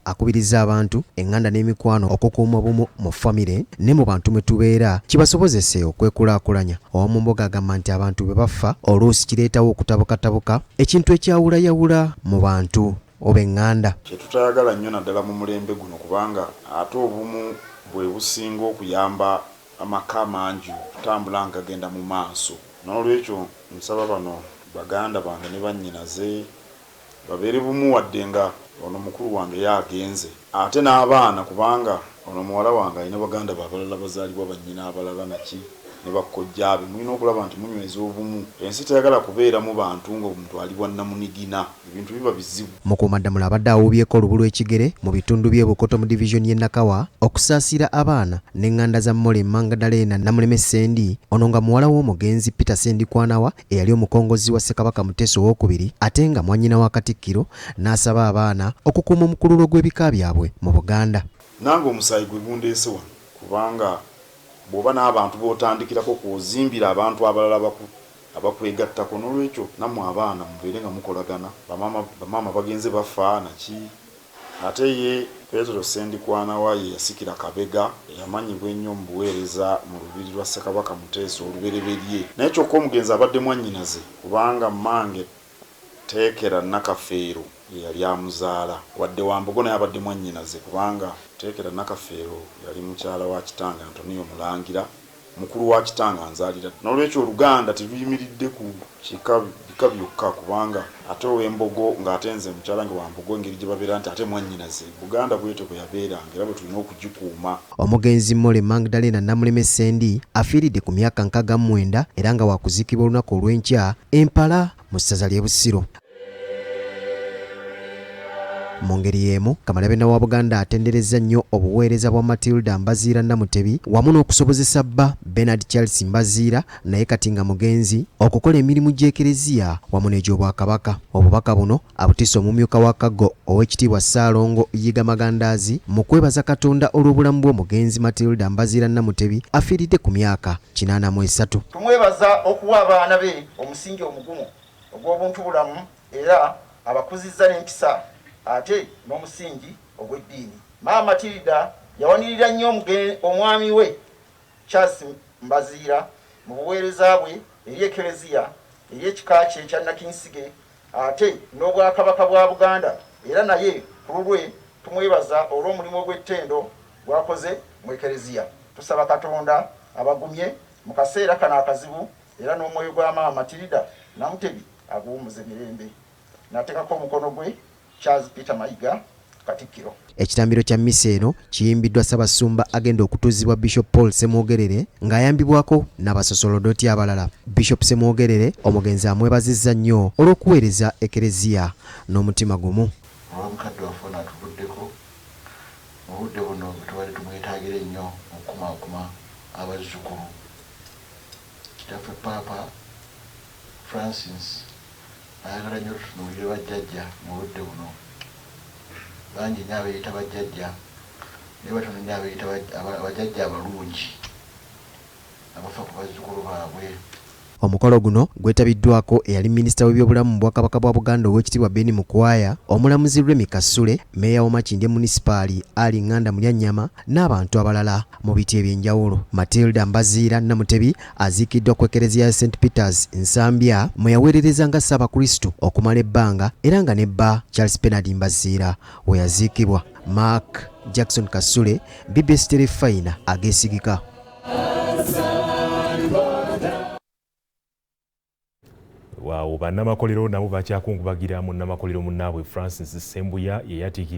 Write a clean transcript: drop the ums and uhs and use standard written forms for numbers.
akubiriza abantu enganda n'emikwano okukuuma obumu mu famire ne mu bantu mwe tubeera kibasobozese okwekulaakulanya. Omu mboga agamba nti abantu bwe bafa oluusi kireetawo okutabukatabuka ekintu ekyawulayawula mu bantu oba enganda. Kyetutayagala nnyo naddala mu mulembe guno kubanga ate obumu bwe businga okuyamba amaka mangi okutambula nga gagenda mu maaso. N'olwekyo nsaba bano baganda bange ne bannyinaze babeere bumu wadde nga ono mukulu wange yagenze ate n'abaana kubanga ono muwala wange alina baganda babalala bazaalibwa bannyina abalala naki ne bakkojjaabe. Mulina okulaba nti munyweza obumu. Ensi teyagala kubeera mu bantu ng'omuntu alibwa namunigina, ebintu biba bizibu. Mukuumaddamula abadde awuubyeko olubulu ekigere mu bitundu by'e Bukoto mu divisioni y'e Nakawa okusaasira abaana n'enganda za Mole Mangadalena Namuleme Sendi, ono nga muwala w'omugenzi Peter Ssendikadiwa eyali omukongozi wa Ssekabaka Muteesa II ate nga mwannyina wa Katikkiro n'asaba abaana okukuuma omukululo gw'ebika byabwe mu Buganda. Nange omusaayi gwe gundeese wano kubanga bw'oba n'abantu b'otandikirako kuzimbira abantu abalala abakwegattako. N'olwekyo nammwe abaana mubeere nga mukolagana. Bamaama bagenze bafa naki ate ye Petero Ssendikadiwa ye yasikira Kabega eyamanyibwa ennyo mu buweereza mu lubiri lwa Ssekabaka Muteesa olubereberye. Naye kyokka omugenzi abadde mwannyinaze kubanga mmange Teekera Nakafeero yali amuzaala wadde Wambogo naye abadde mwannyinaze kubanga Teekera Nakafeero yali mukyala wa kitange Antonio Mulangira mukulu wa kitange anzaalira. N'olwekyo Oluganda teruyimiridde ku bika byokka kubanga ate ow'Embogo ng'atenze mukyala nge Wambogo engeri gye babeera nti ate mwannyinaze Buganda bwetyo bwe yabeeranga era bwe tulina okugikuuma. Omugenzi Mole Mangadalena Namuleme Sendi afiiridde ku myaka 69 era nga wakuziikibwa olunaku olw'enkya Empala mu ssaza ly'e Busiro. Mu ngeri y'emu Kamalabyonna wa Buganda atenderezza nnyo obuweereza bwa MATILDA MBAZIRA Namutebbi wamu n'okusobozesa bba Bernard Charles MBAZIRA naye kati nga mugenzi okukola emirimu gy'ekereziya wamu n'egy'obwakabaka. Obubaka buno abutiisa omumyuka wa Kaggo Oweekitiibwa Ssaalongo Yiga Magandaazi mu kwebaza Katonda olw'obulamu bw'omugenzi MATILDA MBAZIRA Namutebbi afiiridde ku myaka 83. Tumwebaza okuwa abaana be omusingi omugumu ogw'obuntubulamu era abakuzizza n'empisa ate n'omusingi ogw'eddiini. Maama Matilda yawanirira nnyo omwami we Charles MBAZIRA mu buweereza bwe eri ekereziya eri ekika kye ekya Nakinsige ate n'obwakabaka bwa Buganda era naye ku lulwe tumwebaza olw'omulimu gw'ettendo gwakoze mu ekereziya. Tusaba Katonda abagumye mu kaseera kano akazibu era n'omwoyo gwa Maama Matilda Namutebbi aguwumuze mirembe. Nateekako omukono gwe Charles Peter Mayiga Katikkiro. Ekitambiro kya mmisa eno kiyimbiddwa Ssaabasumba agenda okutuuzibwa Bishop Paul Ssemwogerere ng'ayambibwako n'abasosolodooti abalala. Bishop Ssemwogerere omugenzi amwebazizza nnyo olw'okuweereza ekereziya n'omutima gumu. Olw'omukadde waffe n'atuvuddeko mu budde buno tubadde tumwetaagire nnyo okukumaakuma abazzukulu. Kitaffe Paapa Francis ayagala nnyo tutunuulire bajjajja mu budde buno. Bangi nnyo abeeyita bajjajja naye batono nnyo abeeyita abajjajja abalungi abafa ku bazzukulu baabwe. Omukolo guno gwetabiddwako eyali minisita w'ebyobulamu mu Bwakabaka bwa Buganda Oweekitiibwa Ben Mukwaya, omulamuzi Remi Kasule, meeya w'Amakindye munisipaali Ali Nganda Mulyannyama n'abantu abalala mu biti eby'enjawulo. MATILDA MBAZIRA Namutebbi aziikiddwa ku ekereziya ya St. Peters Nsambya mwe yaweerereza nga Ssaabakristu okumala ebbanga era nga ne bba Charles Bernard MBAZIRA we yaziikibwa. Mark Jackson Kasule, BBS Terefayina, Ageesigika. Waawo bannamakolero nabo bakyakungubagira mu nnamakolero munnaabwe Francis Sembuya ye yatiikira